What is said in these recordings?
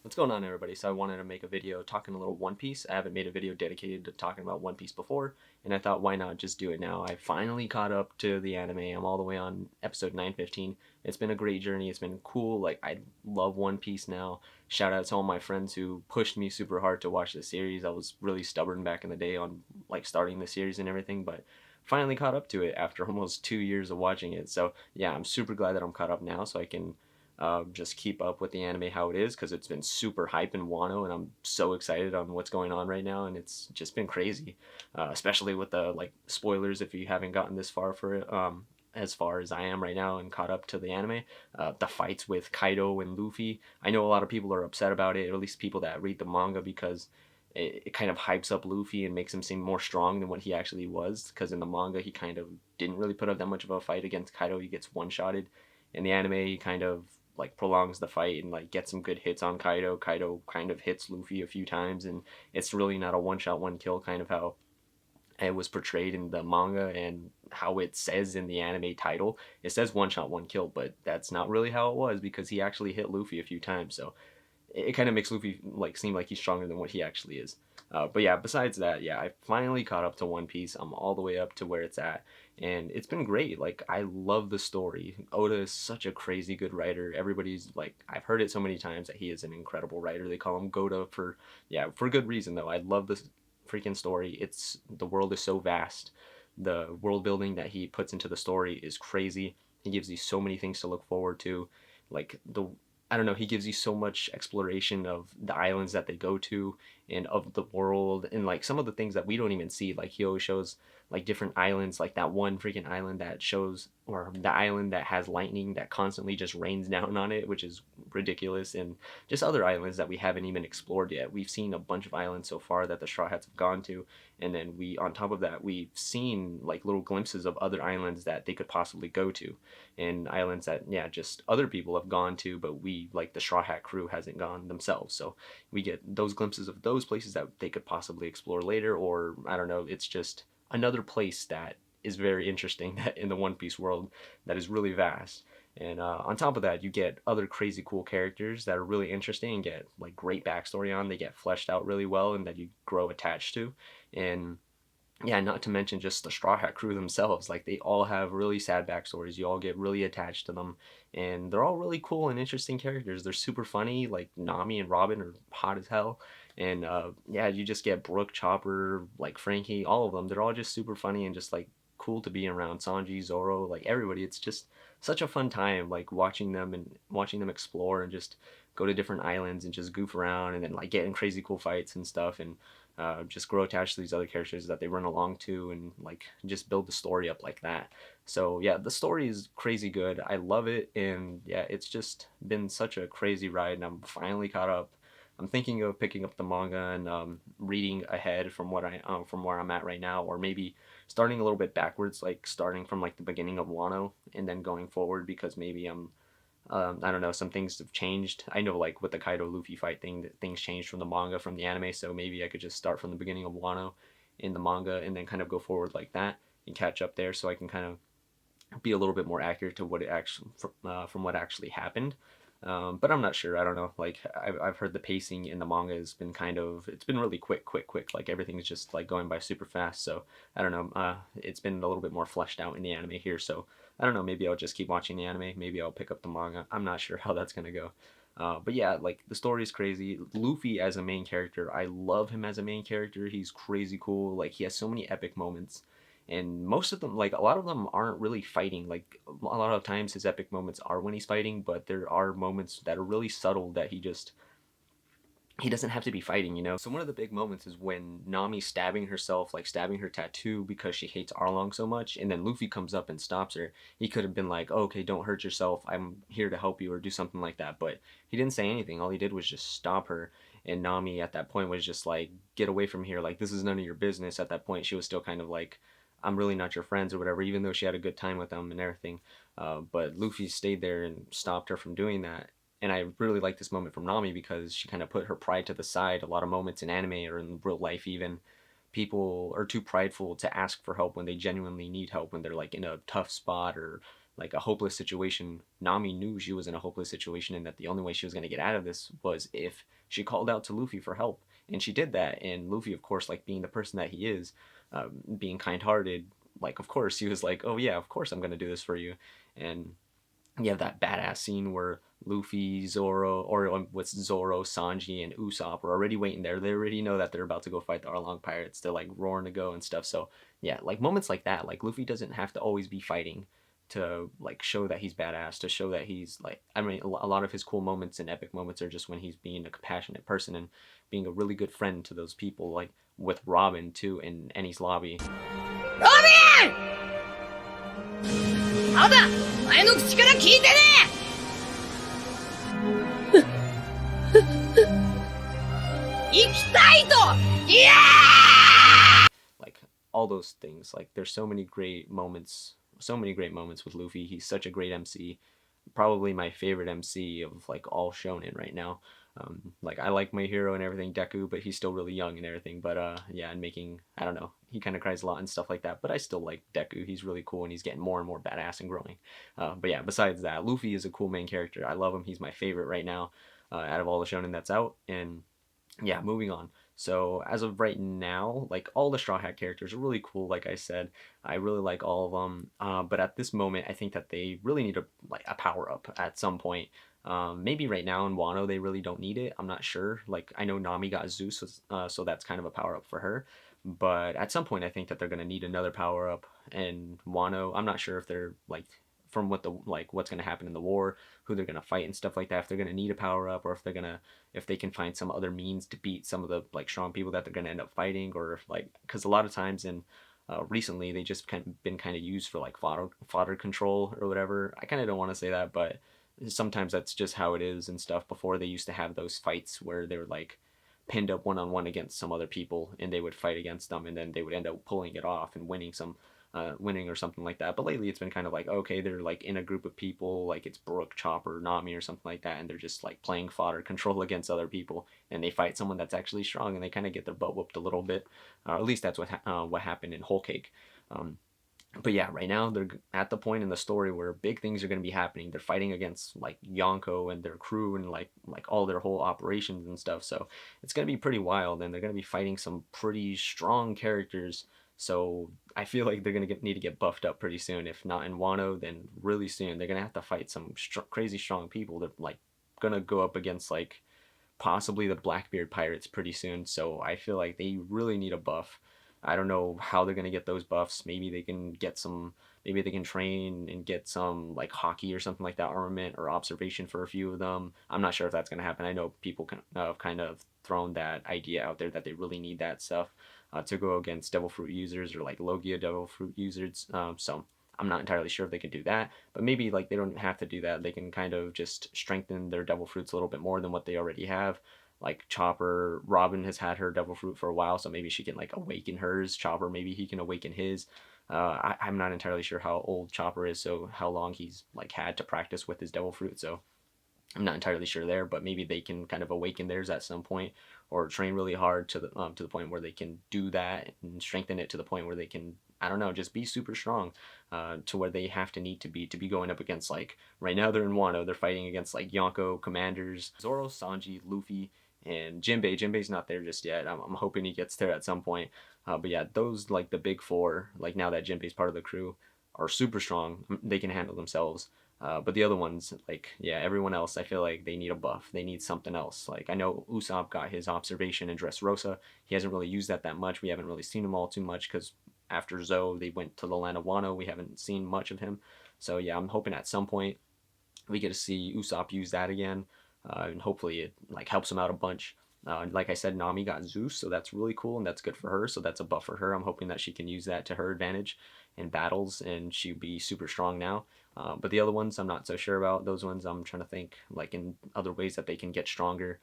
What's going on, everybody? So I wanted to make a video talking a little One Piece. I haven't made a video dedicated to talking about One Piece before, and I thought why not just do it now. I finally caught up to the anime. I'm all the way on episode 915. It's been a great journey. It's been cool. Like, I love One Piece now. Shout out to all my friends who pushed me super hard to watch the series. I was really stubborn back in the day on like starting the series and everything, but finally caught up to it after almost 2 years of watching it. So yeah, I'm super glad that I'm caught up now so I can just keep up with the anime how it is, because it's been super hype in Wano, and I'm so excited on what's going on right now, and it's just been crazy, especially with the like spoilers if you haven't gotten this far for it. As far as I am right now and caught up to the anime, the fights with Kaido and Luffy. I know a lot of people are upset about it, or at least people that read the manga, because it kind of hypes up Luffy and makes him seem more strong than what he actually was. Because in the manga, he kind of didn't really put up that much of a fight against Kaido. He gets one-shotted. In the anime, he kind of like prolongs the fight and like gets some good hits on Kaido. Kaido kind of hits Luffy a few times, and it's really not a one shot one kill kind of how it was portrayed in the manga and how it says in the anime title. It says one shot one kill, but that's not really how it was, because he actually hit Luffy a few times. So it kind of makes Luffy like seem like he's stronger than what he actually is. But yeah, besides that, yeah, I finally caught up to One Piece. I'm all the way up to where it's at, and it's been great. Like, I love the story. Oda is such a crazy good writer. Everybody's like, I've heard it so many times that he is an incredible writer. They call him Goda for, yeah, for good reason though. I love this freaking story. It's the world is so vast. The world building that he puts into the story is crazy. He gives you so many things to look forward to, like the I don't know, he gives you so much exploration of the islands that they go to and of the world, and like some of the things that we don't even see. Like, he always shows like different islands, like that one freaking island that shows, or the island that has lightning that constantly just rains down on it, which is ridiculous, and just other islands that we haven't even explored yet. We've seen a bunch of islands so far that the Straw Hats have gone to, and then we, on top of that, we've seen like little glimpses of other islands that they could possibly go to, and islands that, yeah, just other people have gone to, but we, like the Straw Hat crew, hasn't gone themselves. So we get those glimpses of those places that they could possibly explore later, or I don't know, it's just another place that is very interesting that in the One Piece world that is really vast. And on top of that, you get other crazy cool characters that are really interesting and get like great backstory on. They get fleshed out really well and that you grow attached to. And yeah, not to mention just the Straw Hat crew themselves. Like, they all have really sad backstories. You all get really attached to them, and they're all really cool and interesting characters. They're super funny. Like, Nami and Robin are hot as hell, and yeah, you just get Brooke, Chopper, like Frankie, all of them. They're all just super funny and just like cool to be around. Sanji, Zoro, like everybody. It's just such a fun time, like watching them and watching them explore and just go to different islands and just goof around and then like get in crazy cool fights and stuff, and just grow attached to these other characters that they run along to, and like just build the story up like that. So yeah, the story is crazy good. I love it, and yeah, it's just been such a crazy ride, and I'm finally caught up. I'm thinking of picking up the manga and reading ahead from what I from where I'm at right now, or maybe starting a little bit backwards, like starting from like the beginning of Wano and then going forward, because maybe I don't know, some things have changed. I know, like with the Kaido Luffy fight thing, that things changed from the manga from the anime, so maybe I could just start from the beginning of Wano in the manga and then kind of go forward like that and catch up there, so I can kind of be a little bit more accurate to what it actually from what actually happened. But I'm not sure. I don't know. Like, I've heard the pacing in the manga has been kind of, it's been really quick, quick, quick. Like, everything's just like going by super fast. So I don't know. It's been a little bit more fleshed out in the anime here. So I don't know. Maybe I'll just keep watching the anime. Maybe I'll pick up the manga. I'm not sure how that's gonna go. But yeah, like the story is crazy. Luffy as a main character, I love him as a main character. He's crazy cool. Like, he has so many epic moments, and most of them, like a lot of them, aren't really fighting. Like, a lot of times his epic moments are when he's fighting, but there are moments that are really subtle that he doesn't have to be fighting, you know? So one of the big moments is when Nami's stabbing herself, like stabbing her tattoo because she hates Arlong so much, and then Luffy comes up and stops her. He could have been like, oh, okay, don't hurt yourself, I'm here to help you, or do something like that, but he didn't say anything. All he did was just stop her, and Nami at that point was just like, get away from here, like, this is none of your business. At that point, she was still kind of like, I'm really not your friends or whatever, even though she had a good time with them and everything. But Luffy stayed there and stopped her from doing that. And I really like this moment from Nami because she kind of put her pride to the side. A lot of moments in anime or in real life even, people are too prideful to ask for help when they genuinely need help, when they're like in a tough spot, or like a hopeless situation. Nami knew she was in a hopeless situation and that the only way she was going to get out of this was if she called out to Luffy for help. And she did that. And Luffy, of course, like being the person that he is, being kind-hearted, like of course he was like, oh yeah, of course I'm going to do this for you. And you have that badass scene where Luffy, Zoro, or with Zoro, Sanji, and Usopp are already waiting there. They already know that they're about to go fight the Arlong Pirates. They're like roaring to go and stuff. So yeah, like moments like that, like Luffy doesn't have to always be fighting to like show that he's badass, to show that he's like, I mean, a lot of his cool moments and epic moments are just when he's being a compassionate person and being a really good friend to those people, like with Robin too in Eni's lobby. Robin! ただ前の口から聞いてね行きたいといや Like all those things, like there's so many great moments with Luffy. He's such a great MC, probably my favorite MC of like all shonen right now. Like I like my hero and everything, Deku, but he's still really young and everything. But yeah, and making, I don't know, he kind of cries a lot and stuff like that. But I still like Deku. He's really cool and he's getting more and more badass and growing. But yeah, besides that, Luffy is a cool main character. I love him. He's my favorite right now out of all the shonen that's out. And yeah, moving on. So as of right now, like all the Straw Hat characters are really cool. Like I said, I really like all of them. But at this moment, I think that they really need a power up at some point. Maybe right now in Wano they really don't need it. I'm not sure. Like I know Nami got Zeus, so that's kind of a power up for her. But at some point I think that they're gonna need another power up. And Wano, I'm not sure if they're like from what the like what's gonna happen in the war, who they're gonna fight and stuff like that. If they're gonna need a power up, or if they can find some other means to beat some of the like strong people that they're gonna end up fighting, or if like because a lot of times in recently they just been kind of used for like fodder control or whatever. I kind of don't want to say that, but sometimes that's just how it is and stuff. Before they used to have those fights where they were like pinned up one-on-one against some other people and they would fight against them and then they would end up pulling it off and winning or something like that. But lately it's been kind of like, okay, they're like in a group of people, like it's Brook, Chopper, Nami or something like that, and they're just like playing fodder control against other people, and they fight someone that's actually strong and they kind of get their butt whooped a little bit. At least that's what happened in Whole Cake. But yeah, right now they're at the point in the story where big things are going to be happening. They're fighting against like Yonko and their crew and like all their whole operations and stuff. So it's going to be pretty wild, and they're going to be fighting some pretty strong characters. So I feel like they're going to need to get buffed up pretty soon. If not in Wano, then really soon. They're going to have to fight some crazy strong people. They're like going to go up against like possibly the Blackbeard pirates pretty soon. So I feel like they really need a buff. I don't know how they're going to get those buffs. Maybe they can get some, maybe they can train and get some like hockey or something like that armament or observation for a few of them. I'm not sure if that's going to happen. I know people have kind of thrown that idea out there that they really need that stuff to go against Devil Fruit users or like Logia Devil Fruit users. So I'm not entirely sure if they can do that, but maybe like they don't have to do that. They can kind of just strengthen their Devil Fruits a little bit more than what they already have. Like Chopper, Robin has had her Devil Fruit for a while, so maybe she can like awaken hers. Chopper, maybe he can awaken his. I'm not entirely sure how old Chopper is, so how long he's like had to practice with his Devil Fruit, so I'm not entirely sure there, but maybe they can kind of awaken theirs at some point, or train really hard to the point where they can do that and strengthen it to the point where they can, I don't know, just be super strong to where they have to need to be going up against, like right now they're in Wano, they're fighting against like Yonko, Commanders, Zoro, Sanji, Luffy, and Jinbei. Jinbei's not there just yet. I'm hoping he gets there at some point. But yeah, those like the big four, like now that Jinbei's part of the crew, are super strong. They can handle themselves. But the other ones, like, yeah, everyone else, I feel like they need a buff. They need something else. Like, I know Usopp got his observation in Dressrosa. He hasn't really used that much. We haven't really seen him all too much because after Zoe, they went to the land of Wano. We haven't seen much of him. So, yeah, I'm hoping at some point we get to see Usopp use that again. And hopefully it, like, helps him out a bunch. Like I said, Nami got Zeus, so that's really cool, and that's good for her. So that's a buff for her. I'm hoping that she can use that to her advantage in battles, and she'd be super strong now. But the other ones, I'm not so sure about. Those ones, I'm trying to think, like, in other ways that they can get stronger.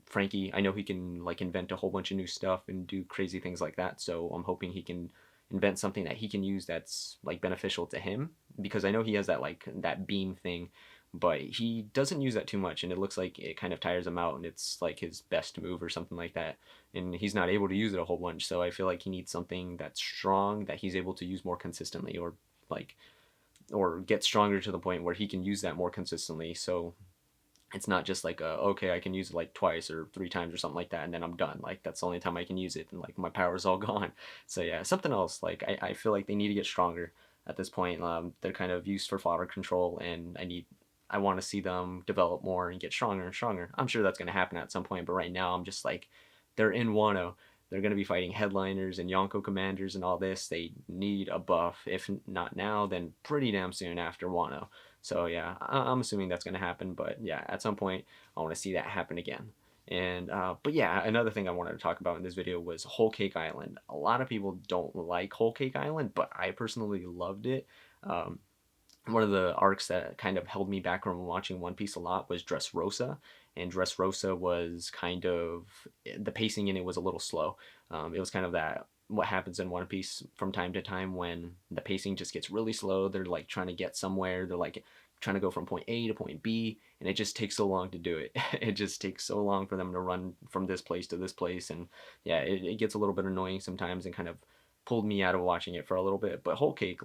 Frankie, I know he can, like, invent a whole bunch of new stuff and do crazy things like that, so I'm hoping he can invent something that he can use that's, like, beneficial to him, because I know he has that, like, that beam thing, but he doesn't use that too much, and it looks like it kind of tires him out, and it's like his best move or something like that, and he's not able to use it a whole bunch. So I feel like he needs something that's strong that he's able to use more consistently, or like or get stronger to the point where he can use that more consistently. So it's not just like okay, I can use it like twice or three times or something like that, and then I'm done. Like that's the only time I can use it, and like my power's all gone. So yeah, something else. Like I feel like they need to get stronger at this point. They're kind of used for fodder control, and I want to see them develop more and get stronger and stronger. I'm sure that's going to happen at some point, but right now I'm just like, they're in Wano. They're going to be fighting headliners and Yonko commanders and all this. They need a buff. If not now, then pretty damn soon after Wano. So yeah, I'm assuming that's going to happen. But yeah, at some point, I want to see that happen again. And but yeah, another thing I wanted to talk about in this video was Whole Cake Island. A lot of people don't like Whole Cake Island, but I personally loved it. Um, One of the arcs that kind of held me back from watching One Piece a lot was Dressrosa, and Dressrosa was kind of, the pacing in it was a little slow. It was kind of that what happens in One Piece from time to time when the pacing just gets really slow. They're like trying to get somewhere. They're like trying to go from point A to point B, and it just takes so long to do it. It just takes so long for them to run from this place to this place, and yeah, it gets a little bit annoying sometimes and kind of pulled me out of watching it for a little bit. But Whole Cake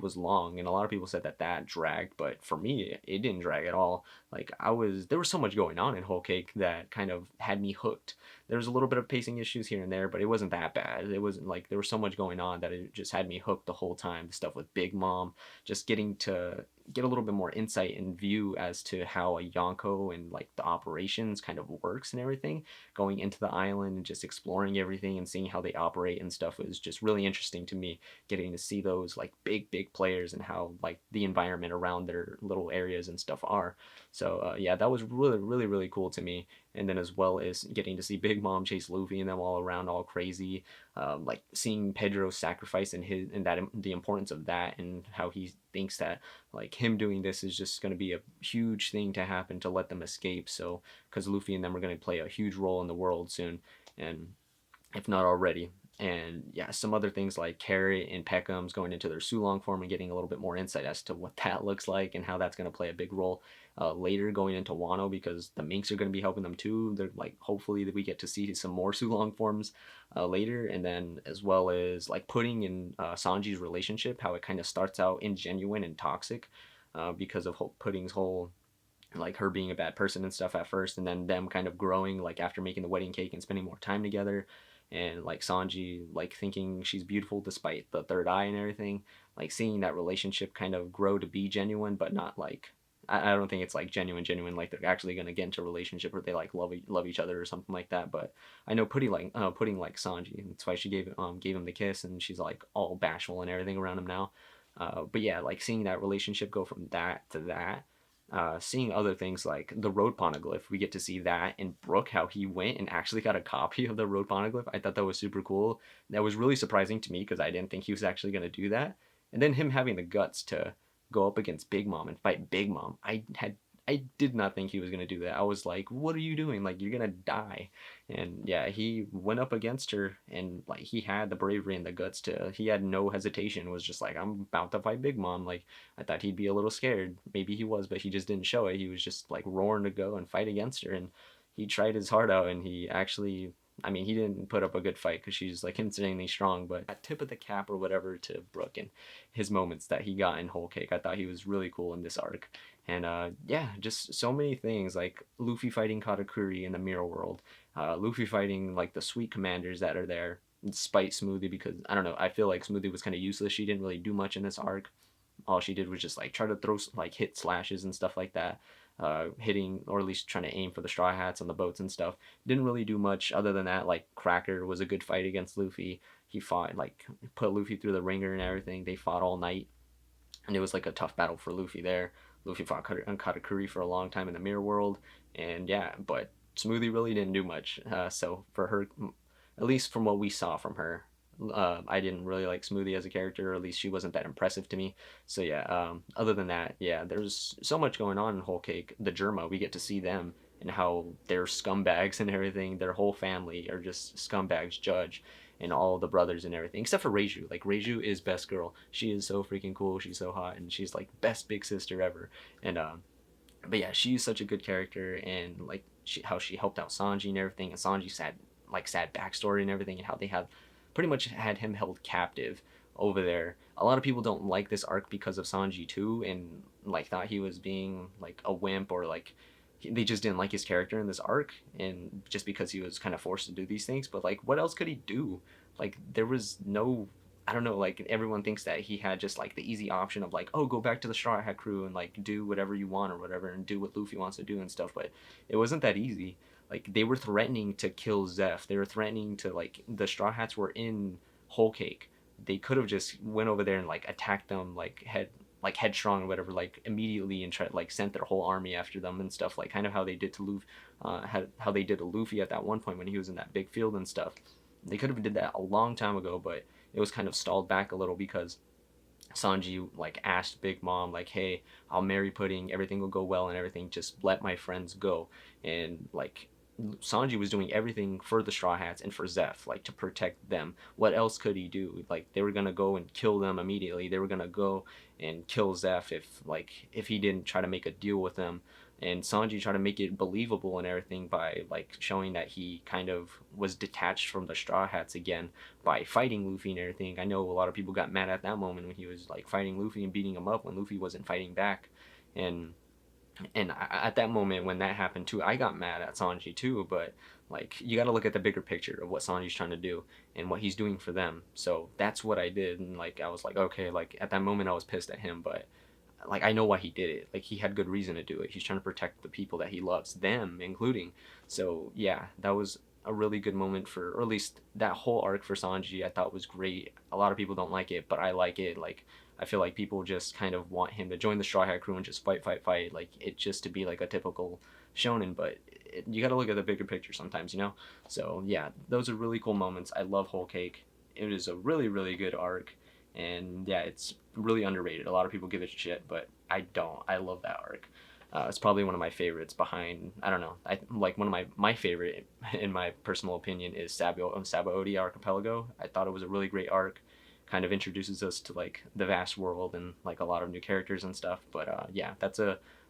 was long, and a lot of people said that that dragged, but for me, it didn't drag at all. Like there was so much going on in Whole Cake that kind of had me hooked. There was a little bit of pacing issues here and there, but it wasn't that bad. It wasn't like there was so much going on that it just had me hooked the whole time. The stuff with Big Mom, just getting to get a little bit more insight and view as to how a Yonko and like the operations kind of works and everything, going into the island and just exploring everything and seeing how they operate and stuff was just really interesting to me, getting to see those like big players and how like the environment around their little areas and stuff are. So yeah, that was really cool to me. And then as well as getting to see Big Mom chase Luffy and them all around all crazy, like seeing Pedro's sacrifice and that the importance of that and how he thinks that like him doing this is just going to be a huge thing to happen to let them escape. So because Luffy and them are going to play a huge role in the world soon, and if not already. And yeah, some other things like Carrot and Peckham's going into their Sulong form and getting a little bit more insight as to what that looks like and how that's going to play a big role later going into Wano, because the Minks are going to be helping them too. They're like, hopefully that we get to see some more Sulong forms later, and then as well as like Pudding and Sanji's relationship, how it kind of starts out ingenuine and toxic because of Pudding's whole like her being a bad person and stuff at first, and then them kind of growing like after making the wedding cake and spending more time together, and like Sanji like thinking she's beautiful despite the third eye and everything, like seeing that relationship kind of grow to be genuine, but not like I don't think it's like genuine like they're actually gonna get into a relationship or they like love each other or something like that. But I know Pudding like Sanji, that's why she gave him the kiss, and she's like all bashful and everything around him now. But yeah, like seeing that relationship go from that to that, seeing other things like the road poneglyph, we get to see that in Brook, how he went and actually got a copy of the road poneglyph. I thought that was super cool. That was really surprising to me because I didn't think he was actually going to do that. And then him having the guts to go up against Big Mom and fight Big Mom, I did not think he was going to do that. I was like, what are you doing? Like, you're going to die. And yeah, he went up against her, and like he had the bravery and the guts to, he had no hesitation, was just like, I'm about to fight Big Mom. Like, I thought he'd be a little scared. Maybe he was, but he just didn't show it. He was just like roaring to go and fight against her, and he tried his heart out, and he actually, I mean, he didn't put up a good fight because she's like insanely strong, but at tip of the cap or whatever to Brook and his moments that he got in Whole Cake, I thought he was really cool in this arc. And yeah, just so many things like Luffy fighting Katakuri in the Mirror World, Luffy fighting like the sweet commanders that are there, despite Smoothie, because I don't know, I feel like Smoothie was kind of useless. She didn't really do much in this arc. All she did was just like try to throw like hit slashes and stuff like that, hitting or at least trying to aim for the straw hats on the boats and stuff. Didn't really do much other than that. Like Cracker was a good fight against Luffy. He fought like put Luffy through the ringer and everything. They fought all night, and it was like a tough battle for Luffy there. Luffy fought Katakuri for a long time in the Mirror World, and yeah, but Smoothie really didn't do much. So for her, at least from what we saw from her, I didn't really like Smoothie as a character, or at least she wasn't that impressive to me. So yeah, other than that, yeah, there's so much going on in Whole Cake. The Germa, we get to see them and how they're scumbags and everything. Their whole family are just scumbags. Judge and all the brothers and everything, except for Reiju. Like Reiju is best girl. She is so freaking cool. She's so hot, and she's like best big sister ever. And but yeah, she's such a good character, and like how she helped out Sanji and everything, and Sanji's sad backstory and everything, and how they have pretty much had him held captive over there. A lot of people don't like this arc because of Sanji too, and like thought he was being like a wimp, or like they just didn't like his character in this arc, and just because he was kind of forced to do these things. But like, what else could he do? Like, there was no, I don't know, like everyone thinks that he had just like the easy option of like, oh, go back to the Straw Hat crew and like do whatever you want or whatever, and do what Luffy wants to do and stuff. But it wasn't that easy. Like, they were threatening to kill Zeph. They were threatening to, like, the Straw Hats were in Whole Cake. They could have just went over there and like attacked them like headstrong or whatever, like immediately, and tried like sent their whole army after them and stuff, like kind of how they did to Luffy, how they did to Luffy at that one point when he was in that big field and stuff. They could have did that a long time ago, but it was kind of stalled back a little because Sanji like asked Big Mom like, "Hey, I'll marry Pudding. Everything will go well and everything. Just let my friends go." And like Sanji was doing everything for the Straw Hats and for Zeph, like to protect them. What else could he do? Like, they were gonna go and kill them immediately. They were gonna go and kill Zeph if he didn't try to make a deal with them. And Sanji tried to make it believable and everything by like showing that he kind of was detached from the Straw Hats again by fighting Luffy and everything. I know a lot of people got mad at that moment when he was like fighting Luffy and beating him up when Luffy wasn't fighting back. And at that moment when that happened too, I got mad at Sanji too. But like, you got to look at the bigger picture of what Sanji's trying to do and what he's doing for them. So that's what I did, and like I was like, okay, like at that moment I was pissed at him, but like I know why he did it. Like, he had good reason to do it. He's trying to protect the people that he loves, them including. So yeah, that was a really good moment for, or at least that whole arc for Sanji I thought was great. A lot of people don't like it, but I like it. Like, I feel like people just kind of want him to join the Straw Hat crew and just fight, fight, fight. Like, it just to be like a typical shonen, but you got to look at the bigger picture sometimes, you know? So yeah, those are really cool moments. I love Whole Cake. It is a really, really good arc. And yeah, it's really underrated. A lot of people give it shit, but I don't. I love that arc. It's probably one of my favorites behind, I don't know, I like one of my favorite in my personal opinion is Sabaody Archipelago. I thought it was a really great arc. Kind of introduces us to like the vast world and like a lot of new characters and stuff. But yeah, that's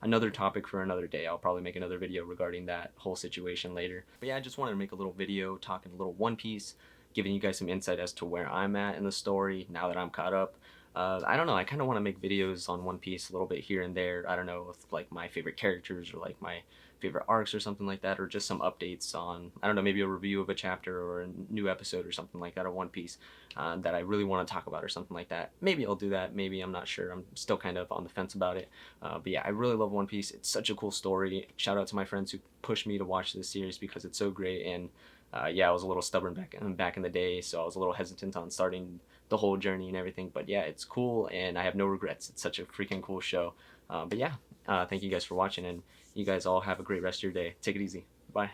another topic for another day. I'll probably make another video regarding that whole situation later. But yeah, I just wanted to make a little video talking a little One Piece, giving you guys some insight as to where I'm at in the story now that I'm caught up. I don't know, I kind of want to make videos on One Piece a little bit here and there. I don't know, with like my favorite characters or like my favorite arcs or something like that, or just some updates on, I don't know, maybe a review of a chapter or a new episode or something like that of One Piece that I really want to talk about or something like that. Maybe I'll do that, maybe, I'm not sure. I'm still kind of on the fence about it. But yeah, I really love One Piece. It's such a cool story. Shout out to my friends who pushed me to watch this series because it's so great. And yeah, I was a little stubborn back in the day, so I was a little hesitant on starting the whole journey and everything. But yeah, it's cool, and I have no regrets. It's such a freaking cool show. But yeah, thank you guys for watching, and you guys all have a great rest of your day. Take it easy. Bye.